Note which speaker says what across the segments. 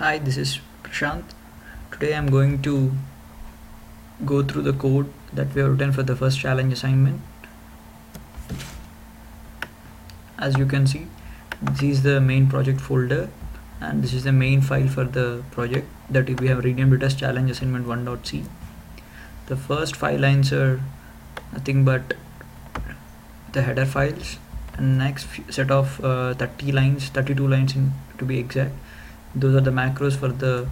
Speaker 1: Hi, this is Prashant. Today I'm going to go through the code that we have written for the first challenge assignment. As you can see, this is the main project folder and this is the main file for the project that we have renamed it as challenge assignment 1.c. The first 5 lines are nothing but the header files, and next set of 32 lines to be exact. Those are the macros for the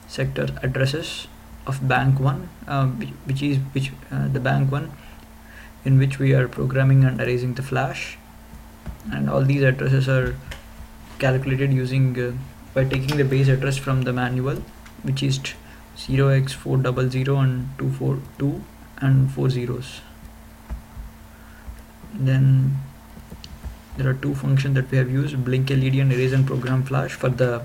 Speaker 1: sector addresses of bank 1, the bank 1 in which we are programming and erasing the flash, and all these addresses are calculated using by taking the base address from the manual, which is 0x400 and 242 and 4 zeros. Then there are two functions that we have used: blink LED and erase and program flash for the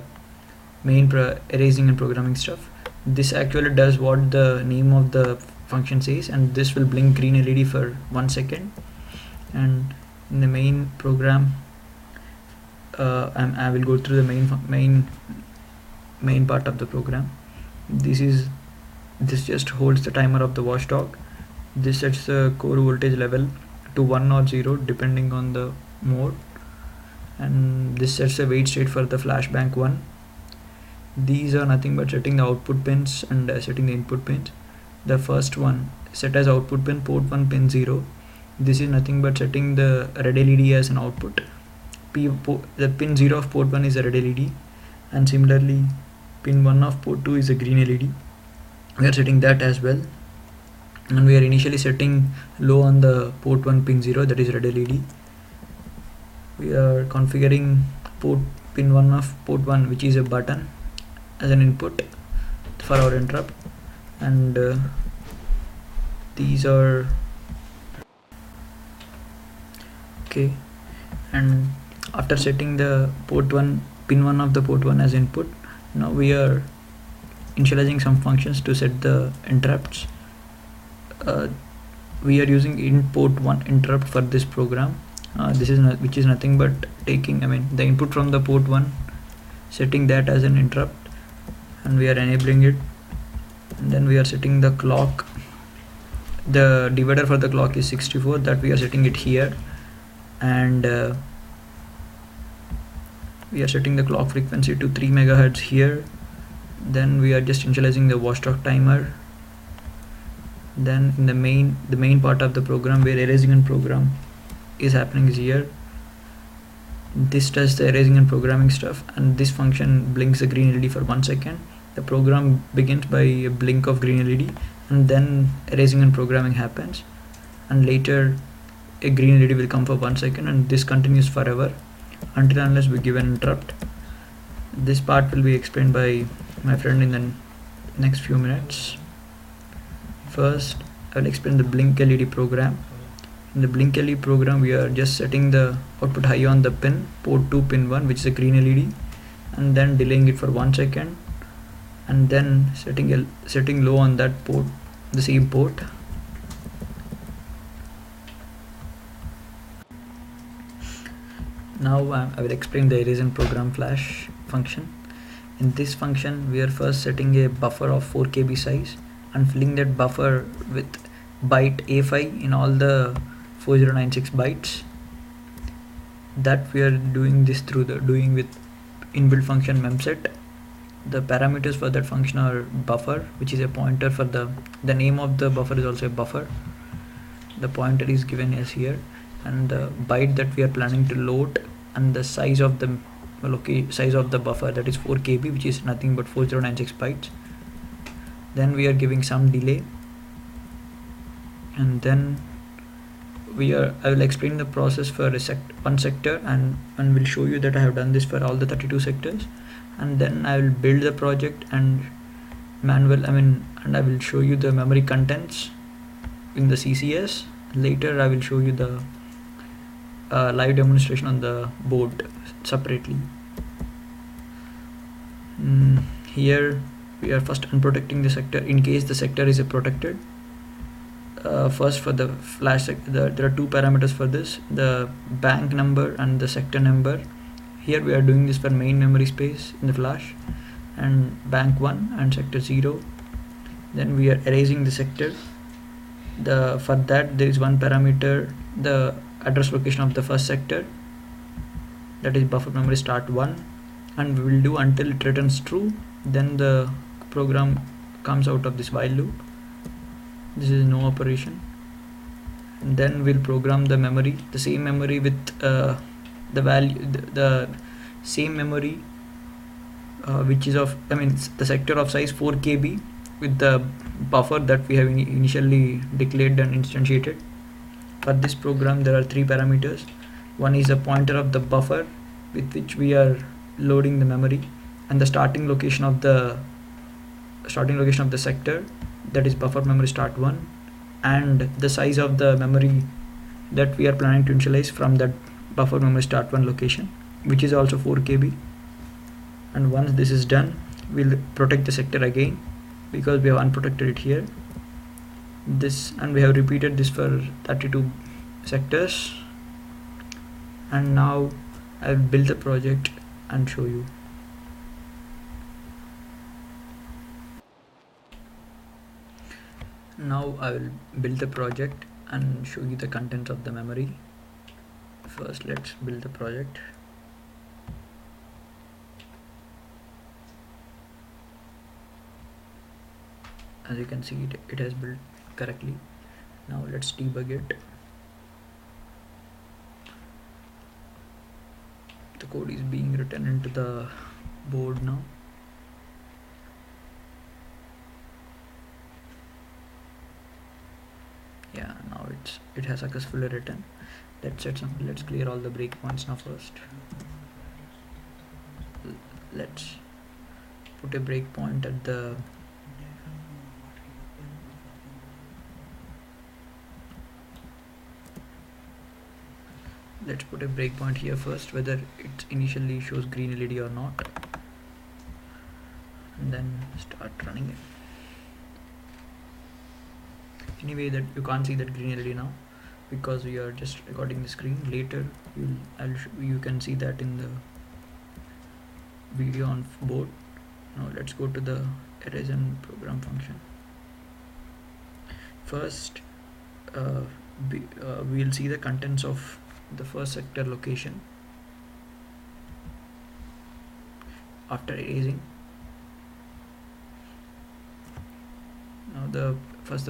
Speaker 1: main erasing and programming stuff. This actually does what the name of the function says, and this will blink green LED for 1 second. And in the main program, I will go through the main part of the program. This just holds the timer of the watchdog. This sets the core voltage level to 1 or 0 depending on the mode, and this sets the wait state for the flashbank 1. These are nothing but setting the output pins and setting the input pins. The first one, set as output pin port 1 pin 0. This is nothing but setting the red LED as an output. The pin 0 of port 1 is a red LED, and similarly pin 1 of port 2 is a green LED. We are setting that as well, and we are initially setting low on the port 1 pin 0, that is red LED. We are configuring pin 1 of port 1, which is a button, as an input for our interrupt, and these are okay. And after setting the pin 1 of the port 1 as input, now we are initializing some functions to set the interrupts. We are using in port 1 interrupt for this program. Which is nothing but taking the input from the port 1, setting that as an interrupt, and we are enabling it. And then we are setting the clock. The divider for the clock is 64, that we are setting it here, and we are setting the clock frequency to 3 megahertz here. Then we are just initializing the watchdog timer. Then in the main part of the program where erasing and program is happening is here. This does the erasing and programming stuff, and this function blinks the green LED for 1 second. The program begins by a blink of green LED, and then erasing and programming happens, and later a green LED will come for 1 second, and this continues forever until unless we give an interrupt. This part will be explained by my friend in the next few minutes. First, I will explain the blink LED program. In the blink LED program, we are just setting the output high on the pin port 2 pin 1, which is a green LED, and then delaying it for 1 second, and then setting low on that port, the same port. Now I will explain the erase and program flash function. In this function, we are first setting a buffer of 4 KB size and filling that buffer with byte A5 in all the 4096 bytes. That we are doing this through doing with inbuilt function memset. The parameters for that function are buffer, which is a pointer for the name of the buffer is also a buffer. The pointer is given as here, and the byte that we are planning to load, and the size of the buffer, that is 4 KB, which is nothing but 4096 bytes. Then we are giving some delay, and then I will explain the process for one sector, and will show you that I have done this for all the 32 sectors. And then I will build the project and and I will show you the memory contents in the CCS. Later I will show you the live demonstration on the board separately. Here we are first unprotecting the sector in case the sector is protected. First, for the flash there are two parameters for this: the bank number and the sector number. Here we are doing this for main memory space in the flash. and bank 1 and sector 0. Then we are erasing the sector. For that there is one parameter, the address location of the first sector, that is buffer memory start 1, and we will do until it returns true. Then the program comes out of this while loop. This is no operation. And then we'll program the memory, the same memory with the value, the same memory which is of, the sector of size 4 KB with the buffer that we have initially declared and instantiated. For this program there are 3 parameters. One is a pointer of the buffer with which we are loading the memory, and the starting location of the sector, that is buffer memory start 1, and the size of the memory that we are planning to initialize from that buffer memory start 1 location, which is also 4 KB. And once this is done, we'll protect the sector again because we have unprotected it here. And we have repeated this for 32 sectors. And now I'll build the project and show you. Now I will build the project and show you the contents of the memory. First let's build the project. As you can see, it has built correctly. Now let's debug it. The code is being written into the board now. Yeah, now it has successfully written. Let's clear all the breakpoints now first. Let's put a breakpoint at the here first, whether it initially shows green LED or not, and then start running it. Anyway, that you can't see that green LED now because we are just recording the screen. Later you can see that in the video on board. Now let's go to the erase and program function. First we'll see the contents of the first sector location after erasing. Now the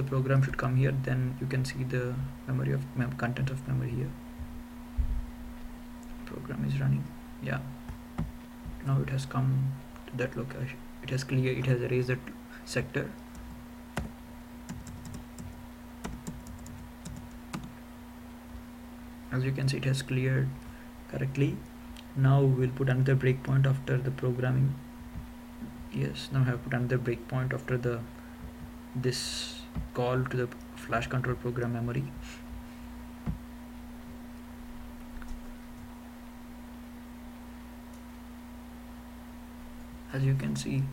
Speaker 1: program should come here, then you can see the content of memory here. Program is running. Yeah, now it has come to that location. It has erased that sector. As you can see, it has cleared correctly. Now we'll put another breakpoint after the programming. Yes, now I have put another breakpoint after this call to the flash control program memory. As you can see,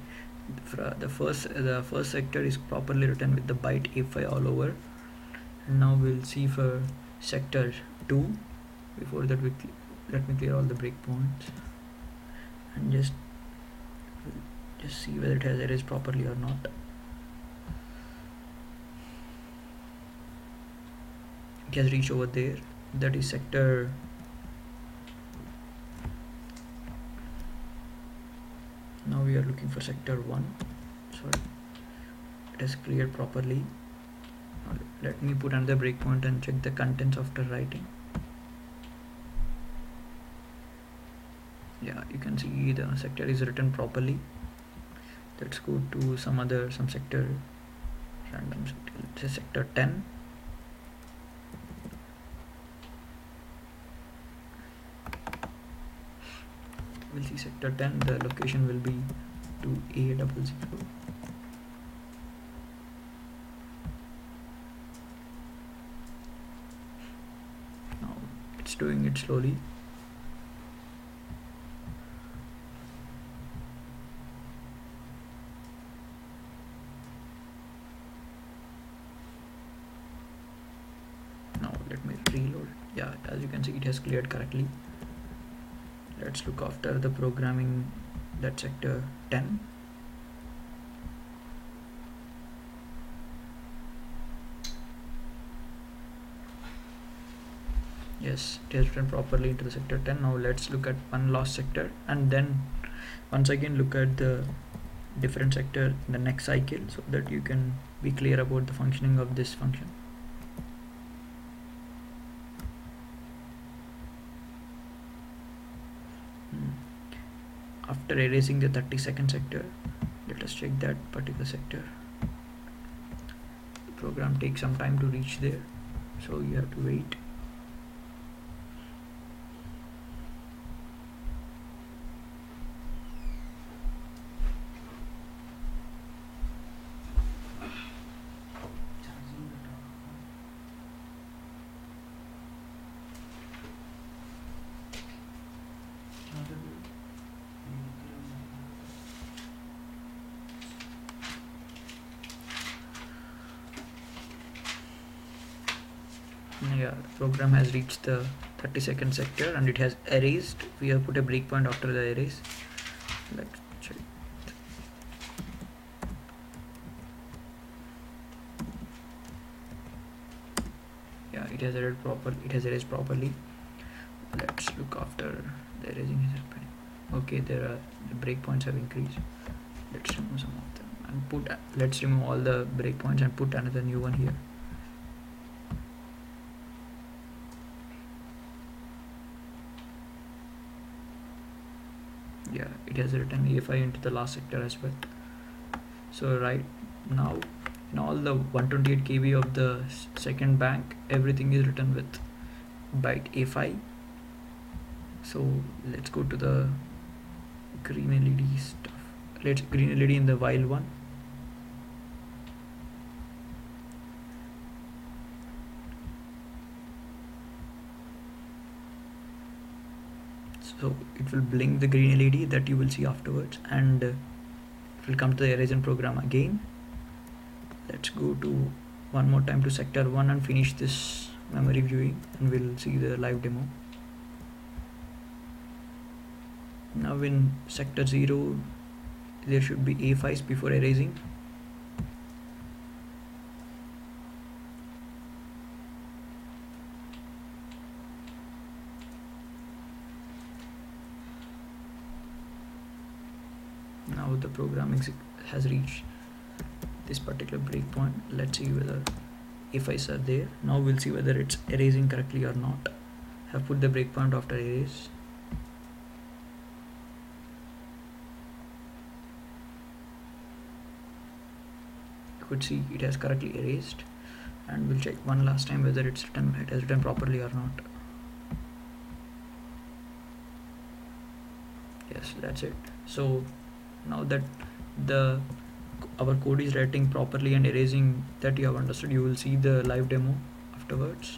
Speaker 1: the first sector is properly written with the byte A5 all over. And now we'll see for sector 2. Before that, let me clear all the breakpoints and just see whether it has erased properly or not. It has reached over there, that is sector. Now we are looking for sector 1. Sorry, it has cleared properly. Now let me put another breakpoint and check the contents after writing. Yeah, you can see the sector is written properly. Let's go to some sector, random sector. Let's say sector 10. We'll see sector 10, the location will be 2A00. Now it's doing it slowly. Now let me reload. Yeah, as you can see, it has cleared correctly. Let's look after the programming that sector 10. Yes, it has written properly into the sector 10. Now let's look at one last sector and then once again look at the different sector in the next cycle so that you can be clear about the functioning of this function. After erasing the 30-second sector, let us check that particular sector. The program takes some time to reach there, so you have to wait. Yeah, the program has reached the 30-second sector and it has erased. We have put a breakpoint after the erase. Let's check. Yeah, it has erased properly. Let's look after the erasing is happening. Okay, the breakpoints have increased. Let's remove some of them and let's remove all the breakpoints and put another new one here. Yeah, it has written A5 into the last sector as well. So right now in all the 128 KB of the second bank, everything is written with byte A5. So let's go to the green LED stuff. Let's green LED in the while one. So it will blink the green LED that you will see afterwards, and it will come to the erasing program again. Let's go to one more time to sector 1 and finish this memory viewing, and we'll see the live demo. Now in sector 0 there should be A5s before erasing. Now the program has reached this particular breakpoint. Let's see whether A5s are there. Now we'll see whether it's erasing correctly or not. Have put the breakpoint after erase. You could see it has correctly erased, and we'll check one last time whether it has written properly or not. Yes, that's it. So now that our code is writing properly and erasing that you have understood, you will see the live demo afterwards.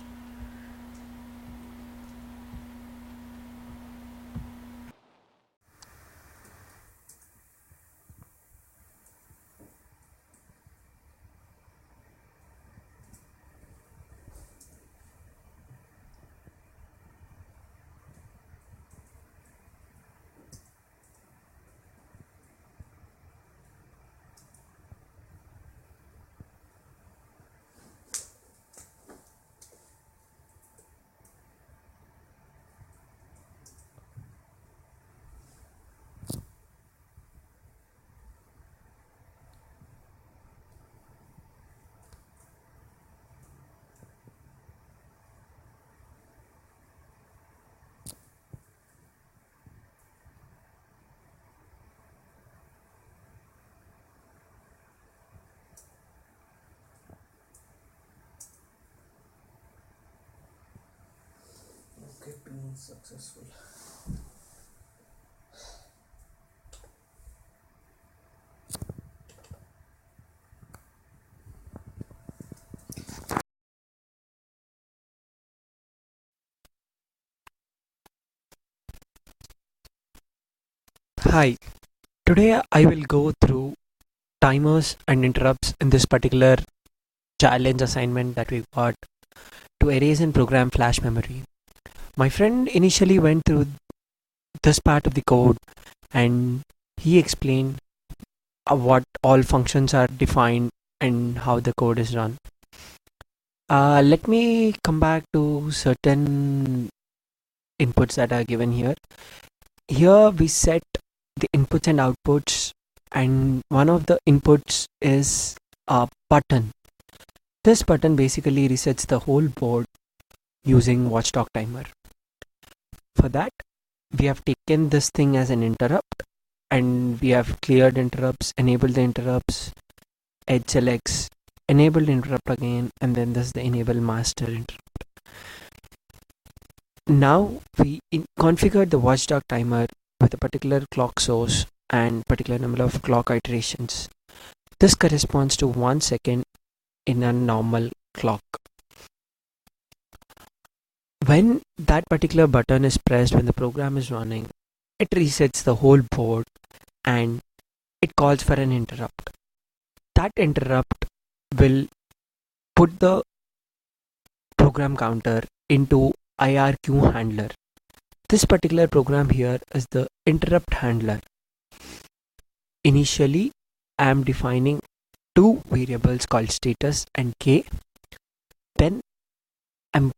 Speaker 1: Okay, being successful.
Speaker 2: Hi, today I will go through timers and interrupts in this particular challenge assignment that we got to erase and program flash memory. My friend initially went through this part of the code and he explained what all functions are defined and how the code is run. Let me come back to certain inputs that are given here. Here we set the inputs and outputs, and one of the inputs is a button. This button basically resets the whole board using watchdog timer. For that, we have taken this thing as an interrupt, and we have cleared interrupts, enabled the interrupts, edge selects, enabled interrupt again, and then this is the enable master interrupt. Now we configured the watchdog timer with a particular clock source and particular number of clock iterations. This corresponds to 1 second in a normal clock. When that particular button is pressed when the program is running, it resets the whole board and it calls for an interrupt. That interrupt will put the program counter into IRQ handler. This particular program here is the interrupt handler. Initially, I am defining two variables called status and k. Then I'm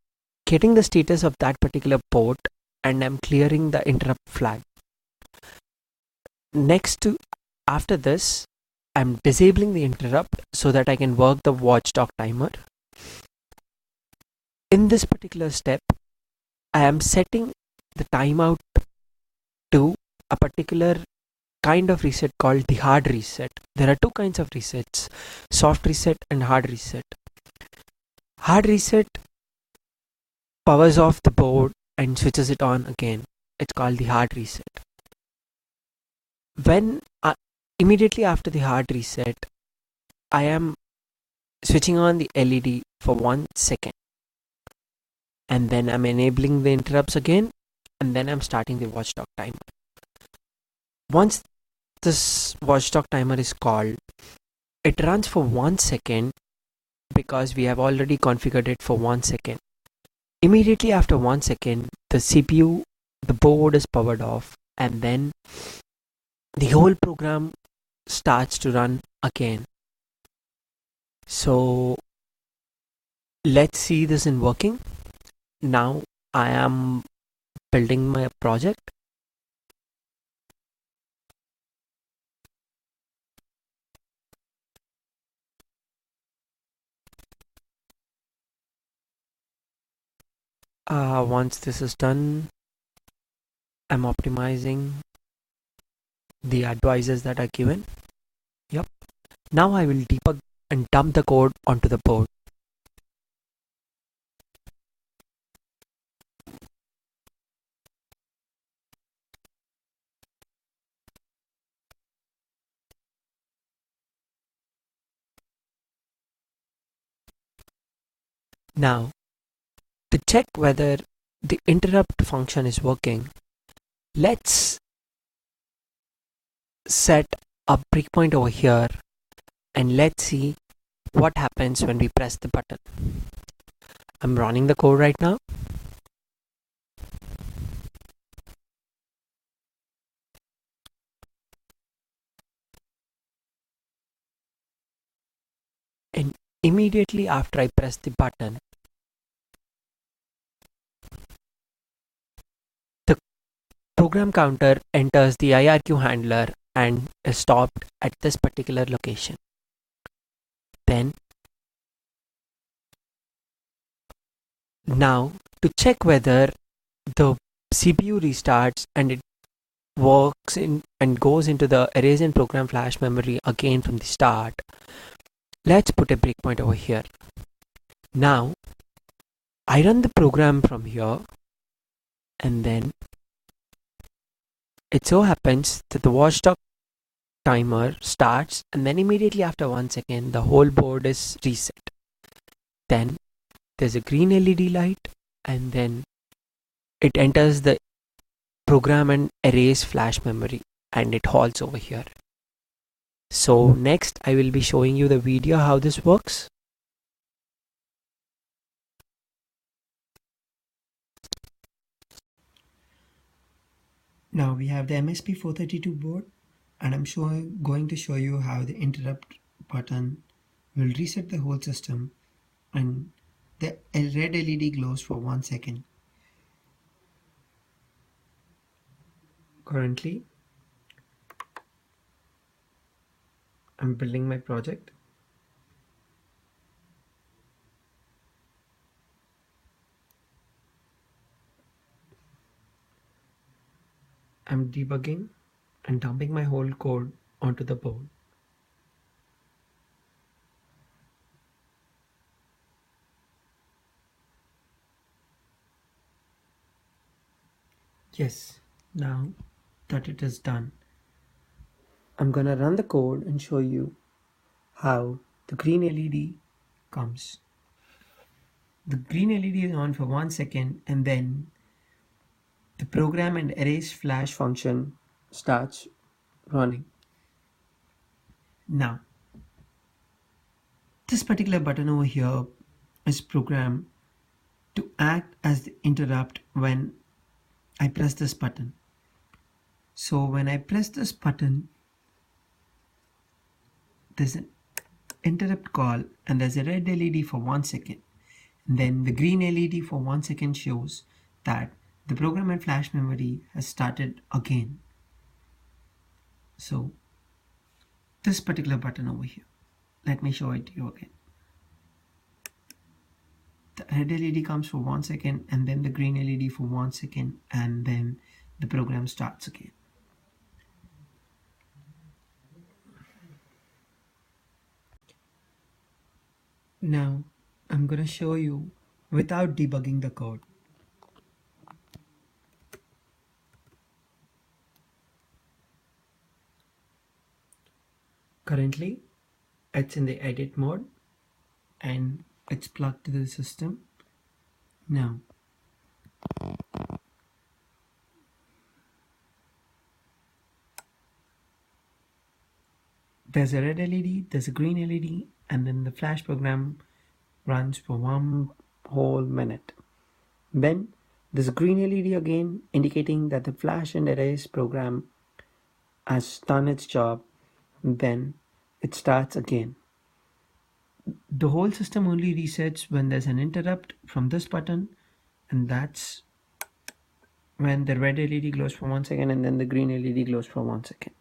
Speaker 2: getting the status of that particular port and I'm clearing the interrupt flag. After this, I'm disabling the interrupt so that I can work the watchdog timer. In this particular step, I am setting the timeout to a particular kind of reset called the hard reset. There are two kinds of resets, soft reset and hard reset. Hard reset powers off the board and switches it on again. It's called the hard reset. When immediately after the hard reset, I am switching on the LED for 1 second, and then I'm enabling the interrupts again, and then I'm starting the watchdog timer. Once this watchdog timer is called, it runs for 1 second because we have already configured it for 1 second. Immediately after 1 second, the CPU, the board is powered off, and then the whole program starts to run again. So let's see this in working. Now I am building my project. Once this is done, I'm optimizing the advices that are given. Yep. Now I will debug and dump the code onto the board. Now, to check whether the interrupt function is working, let's set a breakpoint over here and let's see what happens when we press the button. I'm running the code right now. And immediately after I press the button, the program counter enters the IRQ handler and is stopped at this particular location. Then, now to check whether the CPU restarts and it works in and goes into the erase and program flash memory again from the start, let's put a breakpoint over here. Now I run the program from here, and then it so happens that the watchdog timer starts, and then immediately after 1 second the whole board is reset. Then there's a green LED light, and then it enters the program and erase flash memory and it halts over here. So next I will be showing you the video how this works.
Speaker 3: Now we have the MSP432 board, and I'm going to show you how the interrupt button will reset the whole system and The red LED glows for 1 second.
Speaker 2: Currently, I'm building my project. I'm debugging and dumping my whole code onto the board. Yes, now that it is done, I'm gonna run the code and show you how the green LED comes. The green LED is on for 1 second and then the program and erase flash function starts running. Now, this particular button over here is programmed to act as the interrupt when I press this button. So when I press this button, there's an interrupt call and there's a red LED for 1 second. And then the green LED for 1 second shows that the program and flash memory has started again. So this particular button over here, let me show it to you again. The red LED comes for 1 second and then the green LED for 1 second and then the program starts again. Now I'm going to show you without debugging the code. Currently it's in the edit mode and it's plugged to the system. Now there's a red LED, there's a green LED, and then the flash program runs for 1 whole minute. Then there's a green LED again indicating that the flash and erase program has done its job. Then it starts again. The whole system only resets when there's an interrupt from this button, and that's when the red LED glows for 1 second and then the green LED glows for 1 second.